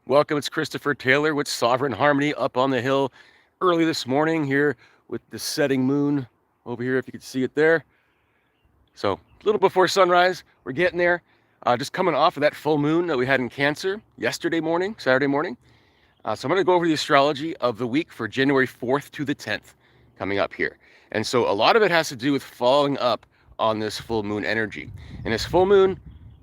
Welcome, it's Christopher Taylor with Sovereign Harmony up on the hill early this morning here with the setting moon over here, if you can see it there. So, a little before sunrise, we're getting there. Just coming off of that full moon that we had in Cancer yesterday morning, Saturday morning. So, I'm going to go over the astrology of the week for January 4th to the 10th coming up here. And so, a lot of it has to do with following up on this full moon energy. And this full moon,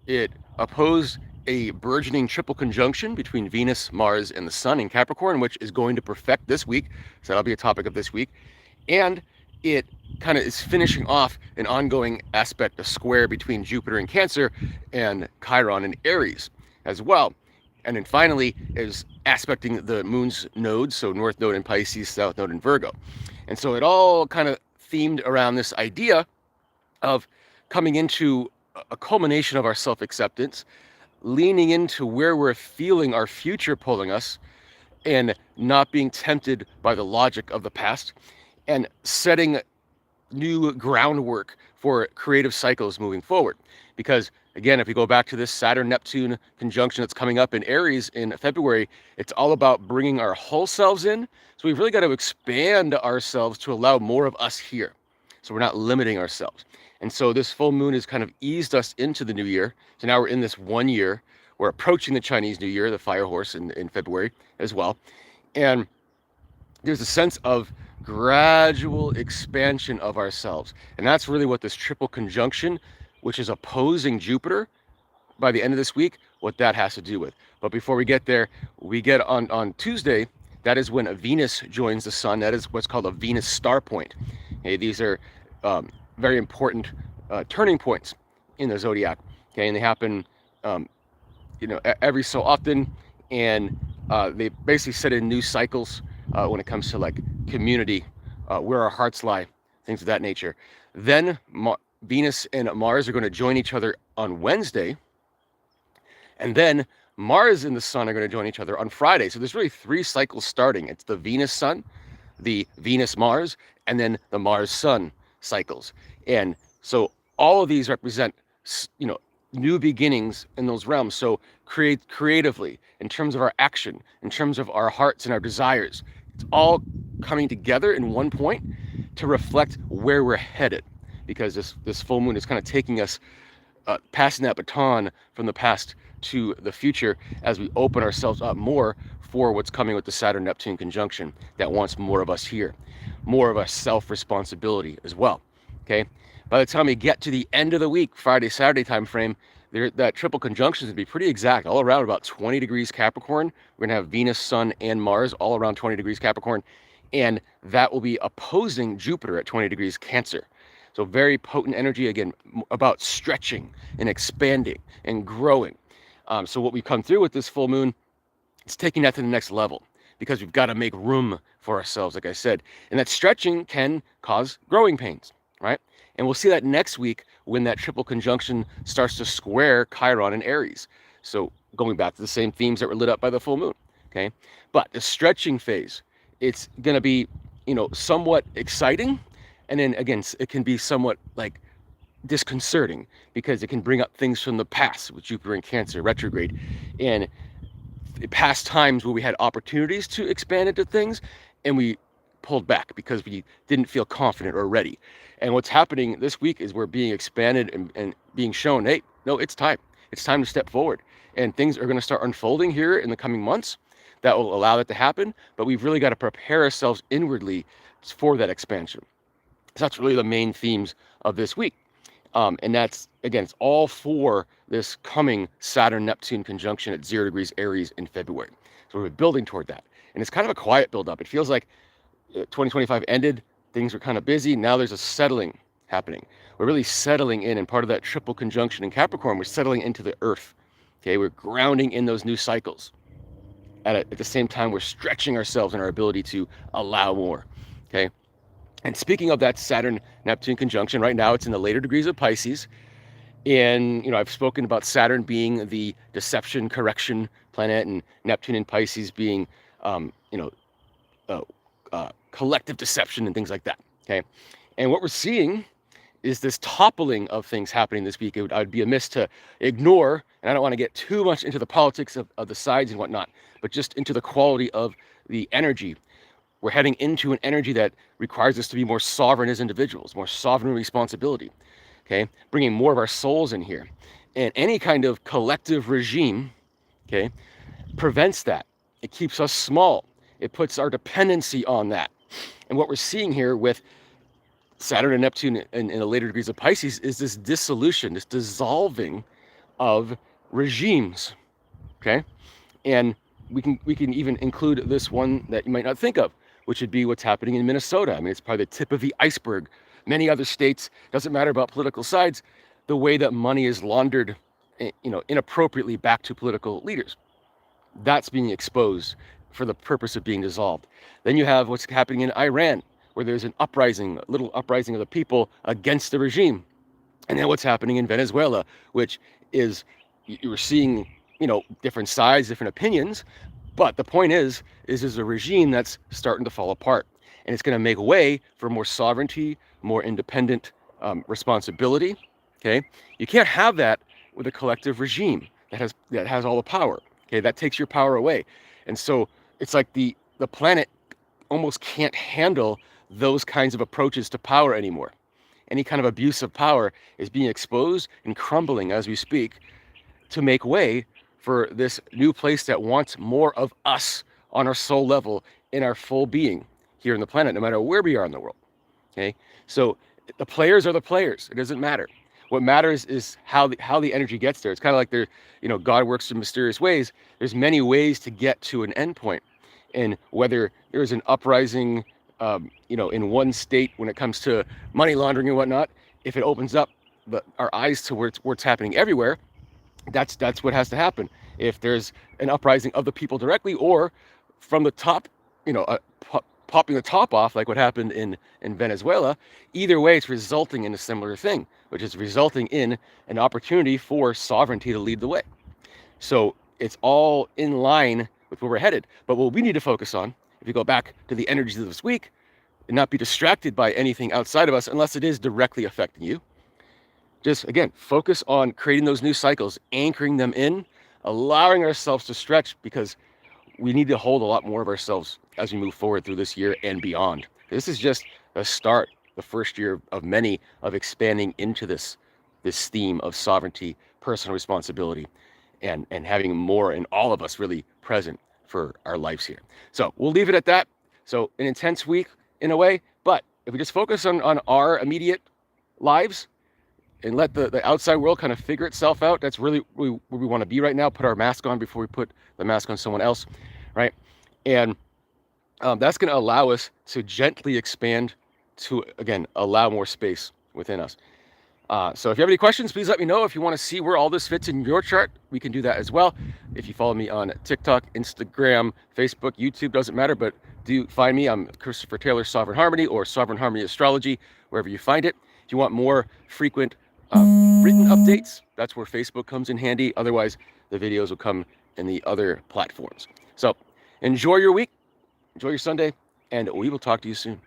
it opposed a burgeoning triple conjunction between Venus, Mars, and the Sun in Capricorn, which is going to perfect this week. So that'll be a topic of this week. And it kind of is finishing off an ongoing aspect, a square between Jupiter in Cancer and Chiron in Aries as well. And then finally is aspecting the moon's nodes, so North Node in Pisces, South Node in Virgo. And so it all kind of themed around this idea of coming into a culmination of our self-acceptance, leaning into where we're feeling our future pulling us, and not being tempted by the logic of the past, and setting new groundwork for creative cycles moving forward. Because again, if we go back to this Saturn-Neptune conjunction that's coming up in Aries in February, it's all about bringing our whole selves in. So we've really got to expand ourselves to allow more of us here. So we're not limiting ourselves. And so this full moon has kind of eased us into the new year. So now we're in this 1 year. We're approaching the Chinese New Year, the fire horse in February as well. And there's a sense of gradual expansion of ourselves. And that's really what this triple conjunction, which is opposing Jupiter by the end of this week, what that has to do with. But before we get there, we get on Tuesday, that is when a Venus joins the Sun. That is what's called a Venus star point. Okay, these are very important turning points in the zodiac. Okay, and they happen, every so often, and they basically set in new cycles when it comes to like community, where our hearts lie, things of that nature. Then Venus and Mars are going to join each other on Wednesday, and then Mars and the Sun are going to join each other on Friday. So there's really 3 cycles starting. It's the Venus Sun, the Venus Mars, and then the Mars Sun cycles. And so all of these represent, new beginnings in those realms. So creatively, in terms of our action, in terms of our hearts and our desires, it's all coming together in one point to reflect where we're headed. Because this full moon is kind of taking us, passing that baton from the past to the future as we open ourselves up more for what's coming with the Saturn-Neptune conjunction that wants more of us here, more of our self-responsibility as well. Okay, by the time we get to the end of the week, Friday, Saturday time frame, that triple conjunction is going to be pretty exact, all around about 20 degrees Capricorn. We're going to have Venus, Sun, and Mars all around 20 degrees Capricorn, and that will be opposing Jupiter at 20 degrees Cancer. So very potent energy, again, about stretching and expanding and growing. So what we come through with this full moon, it's taking that to the next level, because we've got to make room for ourselves, like I said. And that stretching can cause growing pains, right? And we'll see that next week when that triple conjunction starts to square Chiron and Aries. So going back to the same themes that were lit up by the full moon, okay? But the stretching phase, it's going to be, somewhat exciting. And then again, it can be somewhat like disconcerting, because it can bring up things from the past with Jupiter in Cancer retrograde, and past times where we had opportunities to expand into things and we pulled back because we didn't feel confident or ready. And what's happening this week is we're being expanded and being shown, hey, no, it's time. It's time to step forward. And things are going to start unfolding here in the coming months that will allow that to happen. But we've really got to prepare ourselves inwardly for that expansion. So that's really the main themes of this week. And that's, again, it's all for this coming Saturn-Neptune conjunction at 0 degrees Aries in February. So we're building toward that. And it's kind of a quiet buildup. It feels like 2025 ended, things were kind of busy. Now there's a settling happening. We're really settling in, and part of that triple conjunction in Capricorn, we're settling into the earth. Okay, we're grounding in those new cycles. At the same time, we're stretching ourselves in our ability to allow more. Okay. And speaking of that Saturn-Neptune conjunction, right now it's in the later degrees of Pisces. And, I've spoken about Saturn being the deception correction planet, and Neptune in Pisces being, collective deception and things like that. Okay. And what we're seeing is this toppling of things happening this week. I'd be amiss to ignore, and I don't want to get too much into the politics of the sides and whatnot, but just into the quality of the energy. We're heading into an energy that requires us to be more sovereign as individuals, more sovereign responsibility, okay? Bringing more of our souls in here. And any kind of collective regime, okay, prevents that. It keeps us small. It puts our dependency on that. And what we're seeing here with Saturn and Neptune in the later degrees of Pisces is this dissolution, this dissolving of regimes, okay? And we can even include this one that you might not think of, which would be what's happening in Minnesota. I mean, it's probably the tip of the iceberg. Many other states, doesn't matter about political sides, the way that money is laundered, inappropriately back to political leaders. That's being exposed for the purpose of being dissolved. Then you have what's happening in Iran, where there's an uprising, a little uprising of the people against the regime. And then what's happening in Venezuela, which is, you're seeing, different sides, different opinions. But the point is there's a regime that's starting to fall apart. And it's going to make way for more sovereignty, more independent responsibility. Okay, you can't have that with a collective regime that has all the power. Okay, that takes your power away. And so it's like the planet almost can't handle those kinds of approaches to power anymore. Any kind of abuse of power is being exposed and crumbling as we speak to make way for this new place that wants more of us on our soul level in our full being here on the planet, no matter where we are in the world. Okay, so the players are the players. It doesn't matter. What matters is how the energy gets there. It's kind of like God works in mysterious ways. There's many ways to get to an endpoint, and whether there's an uprising, in one state when it comes to money laundering and whatnot, if it opens up our eyes to where it's happening everywhere, that's what has to happen. If there's an uprising of the people directly, or from the top, popping the top off, like what happened in Venezuela, either way, it's resulting in a similar thing, which is resulting in an opportunity for sovereignty to lead the way. So it's all in line with where we're headed. But what we need to focus on, if you go back to the energies of this week, and not be distracted by anything outside of us unless it is directly affecting you. Just, again, focus on creating those new cycles, anchoring them in, allowing ourselves to stretch, because we need to hold a lot more of ourselves as we move forward through this year and beyond. This is just a start, the first year of many, of expanding into this theme of sovereignty, personal responsibility, and having more in all of us really present for our lives here. So we'll leave it at that. So an intense week in a way, but if we just focus on our immediate lives and let the outside world kind of figure itself out, that's really where we want to be right now. Put our mask on before we put the mask on someone else, right? And that's going to allow us to gently expand to, again, allow more space within us. So if you have any questions, please let me know. If you want to see where all this fits in your chart, we can do that as well. If you follow me on TikTok, Instagram, Facebook, YouTube, doesn't matter, but do find me. I'm Christopher Taylor, Sovereign Harmony, or Sovereign Harmony Astrology, wherever you find it. If you want more frequent written updates, that's where Facebook comes in handy. Otherwise, the videos will come in the other platforms. So enjoy your week, enjoy your Sunday, and we will talk to you soon.